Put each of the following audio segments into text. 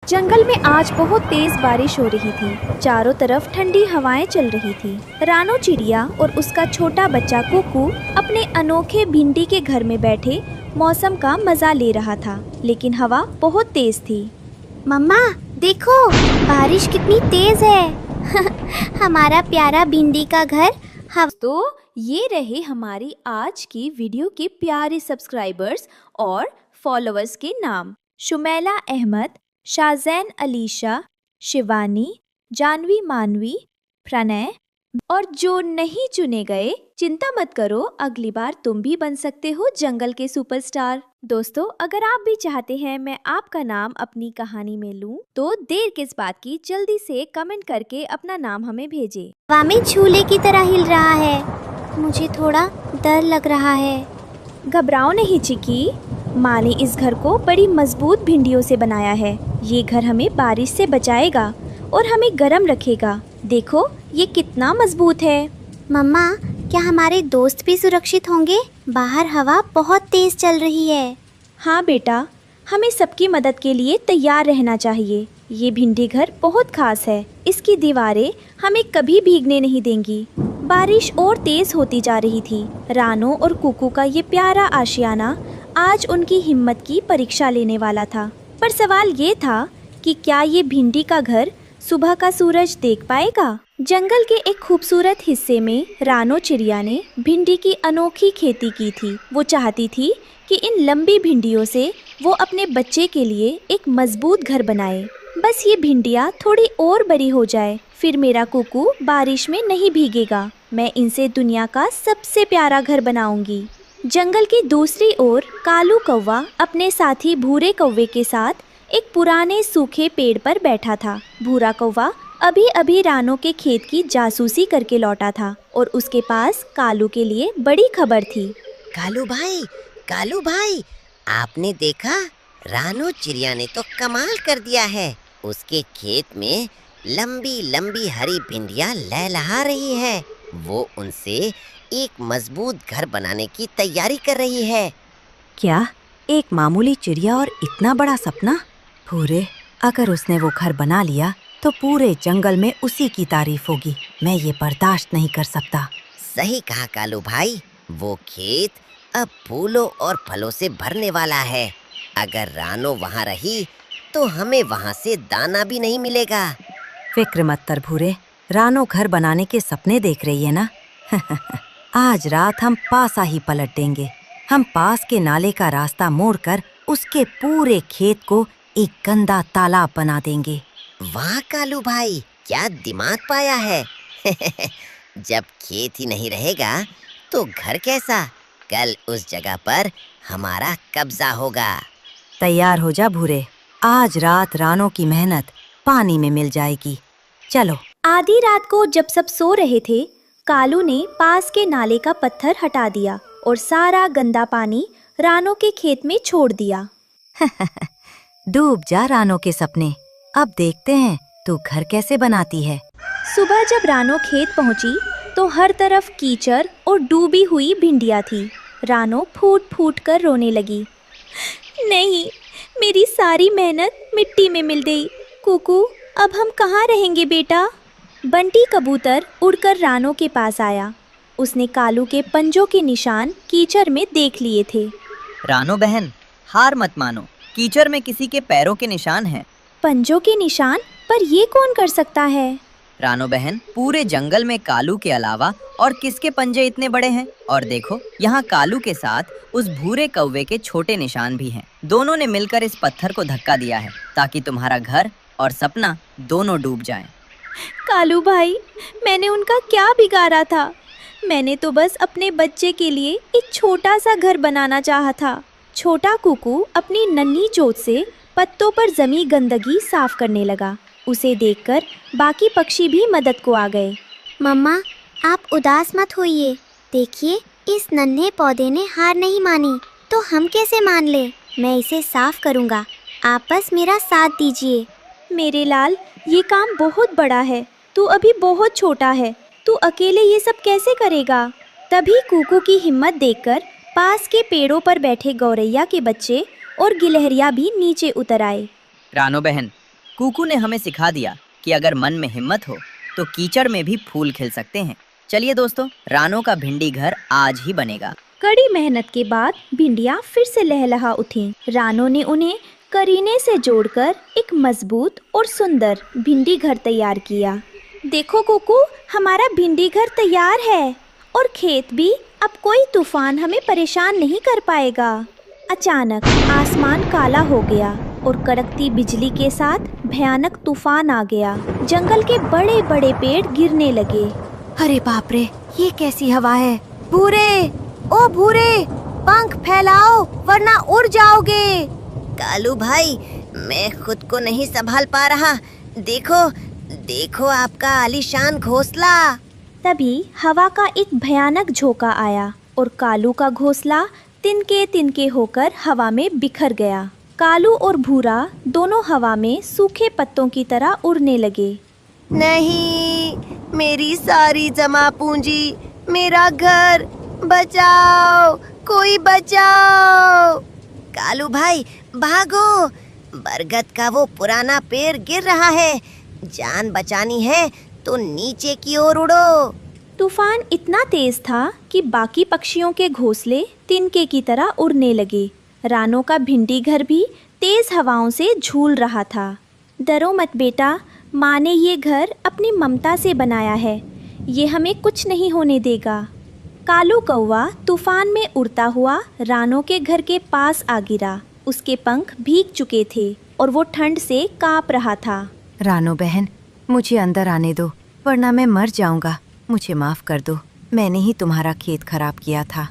जंगल में आज बहुत तेज बारिश हो रही थी। चारों तरफ ठंडी हवाएं चल रही थी। रानो चिड़िया और उसका छोटा बच्चा कुकू अपने अनोखे भिंडी के घर में बैठे मौसम का मजा ले रहा था, लेकिन हवा बहुत तेज थी। मम्मा देखो, बारिश कितनी तेज है। हमारा प्यारा भिंडी का घर तो ये रहे हमारी आज की वीडियो के प्यारे सब्सक्राइबर्स और फॉलोअर्स के नाम। शुमैला अहमद, शाज़ैन अलीशा, शिवानी, जानवी मानवी, प्रणय। और जो नहीं चुने गए, चिंता मत करो, अगली बार तुम भी बन सकते हो जंगल के सुपरस्टार। दोस्तों, अगर आप भी चाहते हैं मैं आपका नाम अपनी कहानी में लूं, तो देर किस बात की, जल्दी से कमेंट करके अपना नाम हमें भेजें। हवा में झूले की तरह हिल रहा है, मुझे थोड़ा डर लग रहा है। घबराओ नहीं चिकी, माँ ने इस घर को बड़ी मजबूत भिंडियों से बनाया है। ये घर हमें बारिश से बचाएगा और हमें गर्म रखेगा। देखो ये कितना मजबूत है। मम्मा, क्या हमारे दोस्त भी सुरक्षित होंगे? बाहर हवा बहुत तेज चल रही है। हाँ बेटा, हमें सबकी मदद के लिए तैयार रहना चाहिए। ये भिंडी घर बहुत खास है, इसकी दीवारें हमें कभी भीगने नहीं देंगी। बारिश और तेज होती जा रही थी। रानो और कुकू का ये प्यारा आशियाना आज उनकी हिम्मत की परीक्षा लेने वाला था। पर सवाल ये था कि क्या ये भिंडी का घर सुबह का सूरज देख पाएगा? जंगल के एक खूबसूरत हिस्से में रानो चिड़िया ने भिंडी की अनोखी खेती की थी। वो चाहती थी कि इन लंबी भिंडियों से वो अपने बच्चे के लिए एक मजबूत घर बनाए। बस ये भिंडियाँ थोड़ी और बड़ी हो जाए, फिर मेरा कुकू बारिश में नहीं भीगेगा। मैं इनसे दुनिया का सबसे प्यारा घर बनाऊंगी। जंगल की दूसरी ओर कालू कौवा अपने साथी भूरे कौवे के साथ एक पुराने सूखे पेड़ पर बैठा था। भूरा कौवा अभी अभी रानो के खेत की जासूसी करके लौटा था और उसके पास कालू के लिए बड़ी खबर थी। कालू भाई, आपने देखा? रानो चिड़िया ने तो कमाल कर दिया है। उसके खेत में लंबी लंबी हरी भिंडियाँ लहलहा रही है। वो उनसे एक मजबूत घर बनाने की तैयारी कर रही है। क्या? एक मामूली चिड़िया और इतना बड़ा सपना? पूरे, अगर उसने वो घर बना लिया तो पूरे जंगल में उसी की तारीफ होगी। मैं ये बर्दाश्त नहीं कर सकता। सही कहा कालू भाई, वो खेत अब फूलों और फलों से भरने वाला है। अगर रानो वहाँ रही तो हमें वहाँ से दाना भी नहीं मिलेगा। फिक्र मत कर भूरे, रानो घर बनाने के सपने देख रही है ना। आज रात हम पासा ही पलट देंगे। हम पास के नाले का रास्ता मोड़कर उसके पूरे खेत को एक गंदा तालाब बना देंगे। वाह कालू भाई, क्या दिमाग पाया है। जब खेत ही नहीं रहेगा तो घर कैसा? कल उस जगह पर हमारा कब्जा होगा। तैयार हो जा भूरे, आज रात रानो की मेहनत पानी में मिल जाएगी। चलो। आधी रात को जब सब सो रहे थे, कालू ने पास के नाले का पत्थर हटा दिया और सारा गंदा पानी रानो के खेत में छोड़ दिया। डूब जा रानो के सपने। अब देखते हैं तू घर कैसे बनाती है। सुबह जब रानो खेत पहुंची तो हर तरफ कीचड़ और डूबी हुई भिंडियाँ थी। रानो फूट फूट कर रोने लगी। नहीं, मेरी सारी मेहनत मिट्टी में मिल गई। कुकू, अब हम कहाँ रहेंगे बेटा? बंटी कबूतर उड़कर रानो के पास आया। उसने कालू के पंजों के निशान कीचड़ में देख लिए थे। रानो बहन, हार मत मानो, कीचड़ में किसी के पैरों के निशान हैं। पंजों के निशान? पर ये कौन कर सकता है? रानो बहन, पूरे जंगल में कालू के अलावा और किसके पंजे इतने बड़े हैं? और देखो, यहाँ कालू के साथ उस भूरे कौवे के छोटे निशान भी हैं। दोनों ने मिलकर इस पत्थर को धक्का दिया है ताकि तुम्हारा घर और सपना दोनों डूब जाएं। कालू भाई, मैंने उनका क्या बिगाड़ा था? मैंने तो बस अपने बच्चे के लिए एक छोटा सा घर बनाना चाहा था। छोटा कुकू अपनी नन्ही चोंच से पत्तों पर जमी गंदगी साफ करने लगा। उसे देखकर बाकी पक्षी भी मदद को आ गए। मम्मा, आप उदास मत होइए। देखिए, इस नन्हे पौधे ने हार नहीं मानी, तो हम कैसे मान ले? मैं इसे साफ करूँगा। आप बस मेरा साथ दीजिए। मेरे लाल, ये काम बहुत बड़ा है। तू अभी बहुत छोटा है। तू अकेले ये सब कैसे करेगा? तभी कुकू की हिम्मत देखकर पास के पेड़ों पर बैठे गौरैया के बच्चे और गिलहरियाँ भी नीचे उतर आए। रानो बहन, कुकू ने हमें सिखा दिया कि अगर मन में हिम्मत हो तो कीचड़ में भी फूल खिल सकते हैं। चलिए दोस्तों, रानो का भिंडी घर आज ही बनेगा। कड़ी मेहनत के बाद भिंडियाँ फिर से लहलहा उठीं। रानो ने उन्हें करीने से जोड़कर एक मजबूत और सुंदर भिंडी घर तैयार किया। देखो कुकू, हमारा भिंडी घर तैयार है और खेत भी। अब कोई तूफान हमें परेशान नहीं कर पाएगा। अचानक आसमान काला हो गया और कड़कती बिजली के साथ भयानक तूफान आ गया। जंगल के बड़े बड़े पेड़ गिरने लगे। अरे बाप रे, ये कैसी हवा है? भूरे, ओ भूरे, पंख फैलाओ वरना उड़ जाओगे। कालू भाई, मैं खुद को नहीं संभाल पा रहा। देखो देखो आपका आलीशान घोंसला। तभी हवा का एक भयानक झोंका आया और कालू का घोंसला तिनके तिनके होकर हवा में बिखर गया। कालू और भूरा दोनों हवा में सूखे पत्तों की तरह उड़ने लगे। नहीं, मेरी सारी जमा पूंजी, मेरा घर, बचाओ, कोई बचाओ। कालू भाई भागो, बरगद का वो पुराना पेड़ गिर रहा है। जान बचानी है तो नीचे की ओर उड़ो। तूफान इतना तेज था कि बाकी पक्षियों के घोंसले तिनके की तरह उड़ने लगे। रानो का भिंडी घर भी तेज हवाओं से झूल रहा था। डरो मत बेटा, माँ ने ये घर अपनी ममता से बनाया है। ये हमें कुछ नहीं होने देगा। कालू कौवा तूफान में उड़ता हुआ रानो के घर के पास आ गिरा। उसके पंख भीग चुके थे और वो ठंड से कांप रहा था। रानो बहन, मुझे अंदर आने दो वरना मैं मर जाऊंगा। मुझे माफ कर दो, मैंने ही तुम्हारा खेत खराब किया था।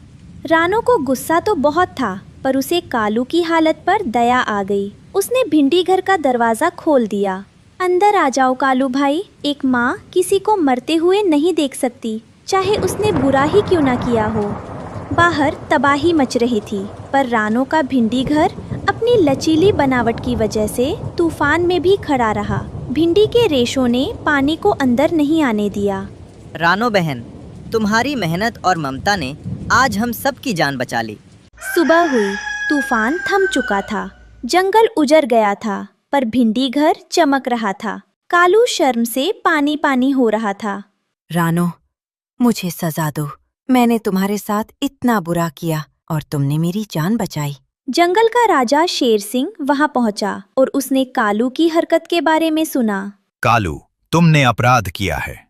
रानो को गुस्सा तो बहुत था, पर उसे कालू की हालत पर दया आ गई। उसने भिंडी घर का दरवाजा खोल दिया। अंदर आ जाओ कालू भाई। एक माँ किसी को मरते हुए नहीं देख सकती, चाहे उसने बुरा ही क्यों ना किया हो। बाहर तबाही मच रही थी, पर रानो का भिंडी घर अपनी लचीली बनावट की वजह से तूफान में भी खड़ा रहा। भिंडी के रेशों ने पानी को अंदर नहीं आने दिया। रानो बहन, तुम्हारी मेहनत और ममता ने आज हम सब की जान बचा ली। सुबह हुई, तूफान थम चुका था, जंगल उजड़ गया था, पर भिंडी घर चमक रहा था। कालू शर्म से पानी पानी हो रहा था। रानो, मुझे सजा दो। मैंने तुम्हारे साथ इतना बुरा किया और तुमने मेरी जान बचाई। जंगल का राजा शेर सिंह वहां पहुंचा और उसने कालू की हरकत के बारे में सुना। कालू, तुमने अपराध किया है।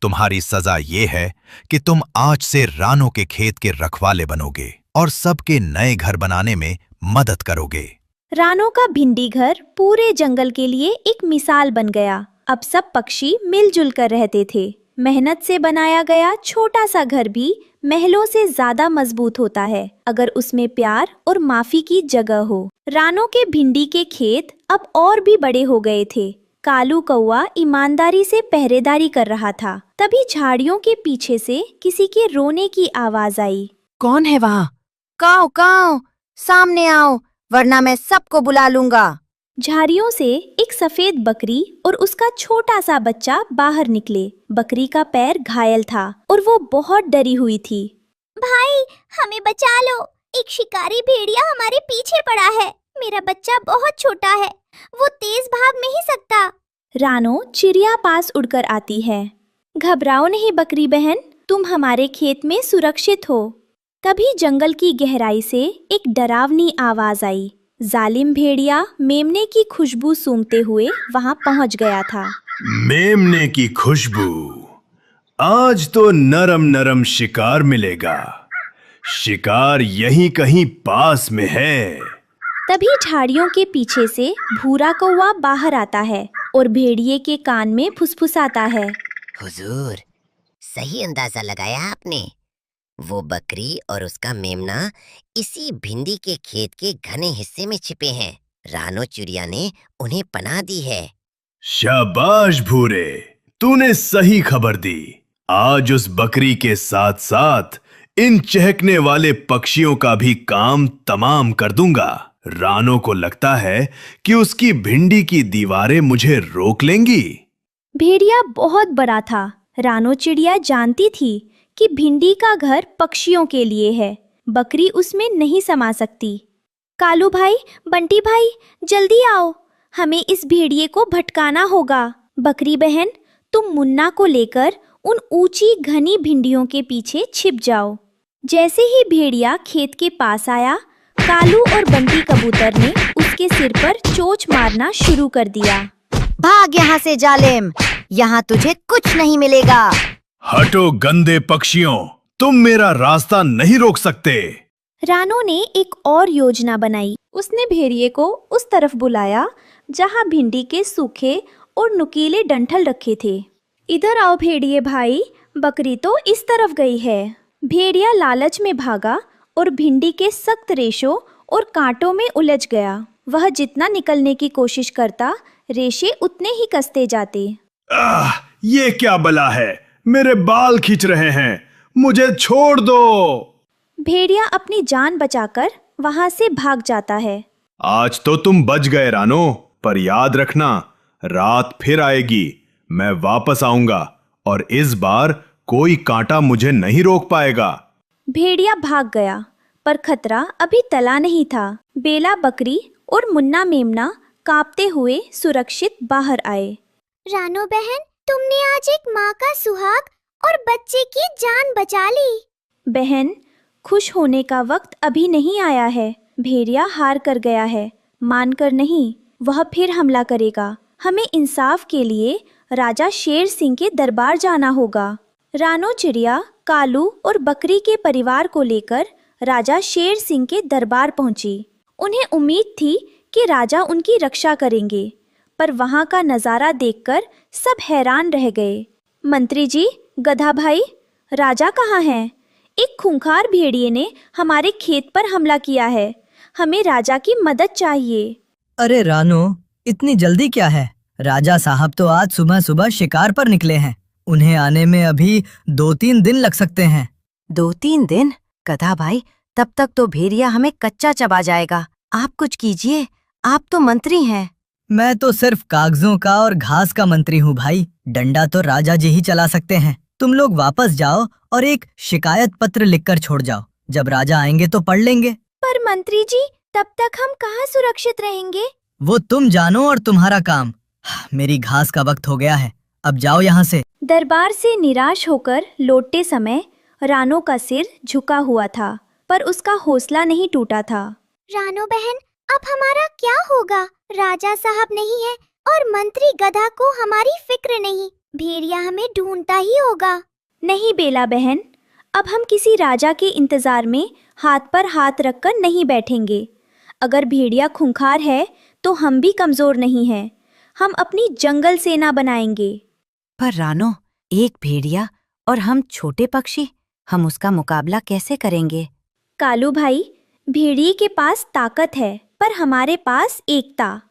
तुम्हारी सजा ये है कि तुम आज से रानो के खेत के रखवाले बनोगे और सबके नए घर बनाने में मदद करोगे। रानो का भिंडी घर पूरे जंगल के लिए एक मिसाल बन गया। अब सब पक्षी मिलजुल कर रहते थे। मेहनत से बनाया गया छोटा सा घर भी महलों से ज्यादा मजबूत होता है अगर उसमें प्यार और माफी की जगह हो। रानो के भिंडी के खेत अब और भी बड़े हो गए थे। कालू कौवा ईमानदारी से पहरेदारी कर रहा था। तभी झाड़ियों के पीछे से किसी के रोने की आवाज आई। कौन है वहाँ? काओ काओ, सामने आओ वरना मैं सबको बुला लूंगा। झाड़ियों से एक सफेद बकरी और उसका छोटा सा बच्चा बाहर निकले। बकरी का पैर घायल था और वो बहुत डरी हुई थी। भाई, हमें बचा लो। एक शिकारी भेड़िया हमारे पीछे पड़ा है। मेरा बच्चा बहुत छोटा है, वो तेज भाग नहीं सकता। रानो चिड़िया पास उड़कर आती है। घबराओ नहीं बकरी बहन, तुम हमारे खेत में सुरक्षित हो। तभी जंगल की गहराई से एक डरावनी आवाज आई। जालिम भेड़िया मेमने की खुशबू सूंघते हुए वहां पहुंच गया था। मेमने की खुशबू, आज तो नरम नरम शिकार मिलेगा। शिकार यहीं कहीं पास में है। तभी झाड़ियों के पीछे से भूरा कौवा बाहर आता है और भेड़िए के कान में फुसफुसाता है। हुजूर, सही अंदाजा लगाया आपने। वो बकरी और उसका मेमना इसी भिंडी के खेत के घने हिस्से में छिपे हैं। रानो चिड़िया ने उन्हें पनाह दी है। शाबाश भूरे, तूने सही खबर दी। आज उस बकरी के साथ साथ इन चहकने वाले पक्षियों का भी काम तमाम कर दूंगा। रानो को लगता है कि उसकी भिंडी की दीवारें मुझे रोक लेंगी। भेड़िया बहुत बड़ा था। रानो चिड़िया जानती थी कि भिंडी का घर पक्षियों के लिए है, बकरी उसमें नहीं समा सकती। कालू भाई, बंटी भाई, जल्दी आओ, हमें इस भेड़िए को भटकाना होगा। बकरी बहन, तुम मुन्ना को लेकर उन ऊंची घनी भिंडियों के पीछे छिप जाओ। जैसे ही भेड़िया खेत के पास आया, कालू और बंटी कबूतर ने उसके सिर पर चोंच मारना शुरू कर दिया। भाग यहाँ से जालिम, यहाँ तुझे कुछ नहीं मिलेगा। हटो गंदे पक्षियों, तुम मेरा रास्ता नहीं रोक सकते। रानो ने एक और योजना बनाई। उसने भेड़िए को उस तरफ बुलाया जहाँ भिंडी के सूखे और नुकीले डंठल रखे थे। इधर आओ भेड़िए भाई, बकरी तो इस तरफ गई है। भेड़िया लालच में भागा और भिंडी के सख्त रेशों और कांटों में उलझ गया। वह जितना निकलने की कोशिश करता, रेशे उतने ही कसते जाते। ये क्या बला है, मेरे बाल खींच रहे हैं, मुझे छोड़ दो। भेड़िया अपनी जान बचाकर वहां से भाग जाता है। आज तो तुम बच गए रानो, पर याद रखना, रात फिर आएगी, मैं वापस आऊंगा और इस बार कोई कांटा मुझे नहीं रोक पाएगा। भेड़िया भाग गया, पर खतरा अभी टला नहीं था। बेला बकरी और मुन्ना मेमना कांपते हुए सुरक्षित बाहर आए। रानो बहन, तुमने आज एक माँ का सुहाग और बच्चे की जान बचा ली। बहन, खुश होने का वक्त अभी नहीं आया है। भेड़िया हार कर गया है, मानकर नहीं, वह फिर हमला करेगा। हमें इंसाफ के लिए राजा शेर सिंह के दरबार जाना होगा। रानो चिड़िया कालू और बकरी के परिवार को लेकर राजा शेर सिंह के दरबार पहुंची। उन्हें उम्मीद थी कि राजा उनकी रक्षा करेंगे, पर वहां का नज़ारा देखकर सब हैरान रह गए। मंत्री जी, गधा भाई, राजा कहाँ हैं? एक खूंखार भेड़िए ने हमारे खेत पर हमला किया है। हमें राजा की मदद चाहिए। अरे रानो, इतनी जल्दी क्या है? राजा साहब तो आज सुबह सुबह शिकार पर निकले हैं। उन्हें आने में अभी 2-3 दिन लग सकते हैं। 2-3 दिन? गधा भाई, तब तक तो भेड़िया हमें कच्चा चबा जाएगा। आप कुछ कीजिए, आप तो मंत्री हैं। मैं तो सिर्फ कागजों का और घास का मंत्री हूँ भाई। डंडा तो राजा जी ही चला सकते हैं। तुम लोग वापस जाओ और एक शिकायत पत्र लिखकर छोड़ जाओ। जब राजा आएंगे तो पढ़ लेंगे। पर मंत्री जी, तब तक हम कहाँ सुरक्षित रहेंगे? वो तुम जानो और तुम्हारा काम। मेरी घास का वक्त हो गया है, अब जाओ यहाँ से। दरबार से निराश होकर लौटते समय रानो का सिर झुका हुआ था, पर उसका हौसला नहीं टूटा था। रानो बहन, अब हमारा क्या होगा? राजा साहब नहीं है और मंत्री गधा को हमारी फिक्र नहीं। भेड़िया हमें ढूंढता ही होगा। नहीं बेला बहन, अब हम किसी राजा के इंतजार में हाथ पर हाथ रखकर नहीं बैठेंगे। अगर भेड़िया खूंखार है तो हम भी कमजोर नहीं हैं। हम अपनी जंगल सेना बनाएंगे। पर रानो, एक भेड़िया और हम छोटे पक्षी, हम उसका मुकाबला कैसे करेंगे? कालू भाई, भेड़िए के पास ताकत है, पर हमारे पास एकता।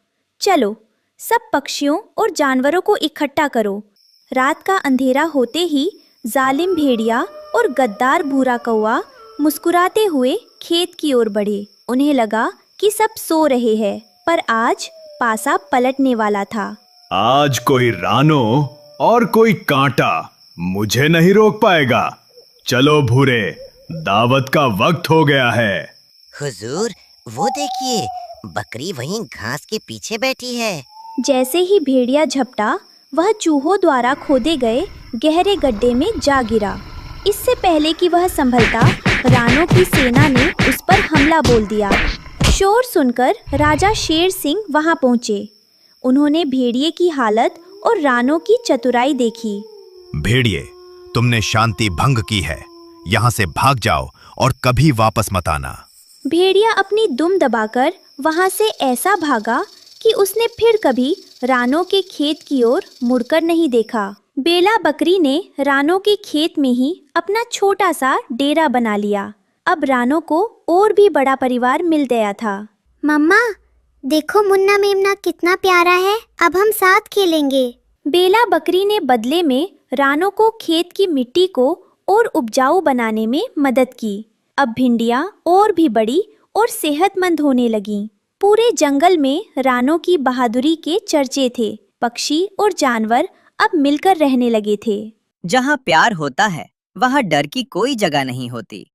चलो, सब पक्षियों और जानवरों को इकट्ठा करो। रात का अंधेरा होते ही जालिम भेड़िया और गद्दार भूरा कौवा मुस्कुराते हुए खेत की ओर बढ़े। उन्हें लगा कि सब सो रहे हैं, पर आज पासा पलटने वाला था। आज कोई रानो और कोई कांटा मुझे नहीं रोक पाएगा। चलो भूरे, दावत का वक्त हो गया है। हुजूर, वो देखिए, बकरी वहीं घास के पीछे बैठी है। जैसे ही भेड़िया झपटा, वह चूहों द्वारा खोदे गए गहरे गड्ढे में जा गिरा। इससे पहले कि वह संभलता, रानो की सेना ने उस पर हमला बोल दिया। शोर सुनकर राजा शेर सिंह वहां पहुंचे। उन्होंने भेड़िए की हालत और रानो की चतुराई देखी। भेड़िए, तुमने शांति भंग की है, यहाँ से भाग जाओ और कभी वापस मत आना। भेड़िया अपनी दुम दबाकर वहां से ऐसा भागा कि उसने फिर कभी रानो के खेत की ओर मुड़कर नहीं देखा। बेला बकरी ने रानो के खेत में ही अपना छोटा सा डेरा बना लिया। अब रानो को और भी बड़ा परिवार मिल गया था। मम्मा, देखो मुन्ना मेमना कितना प्यारा है। अब हम साथ खेलेंगे। बेला बकरी ने बदले में रानो को खेत की मिट्टी को और उपजाऊ बनाने में मदद की। अब भिंडियाँ और भी बड़ी और सेहतमंद होने लगीं। पूरे जंगल में रानो की बहादुरी के चर्चे थे। पक्षी और जानवर अब मिलकर रहने लगे थे। जहाँ प्यार होता है, वहाँ डर की कोई जगह नहीं होती।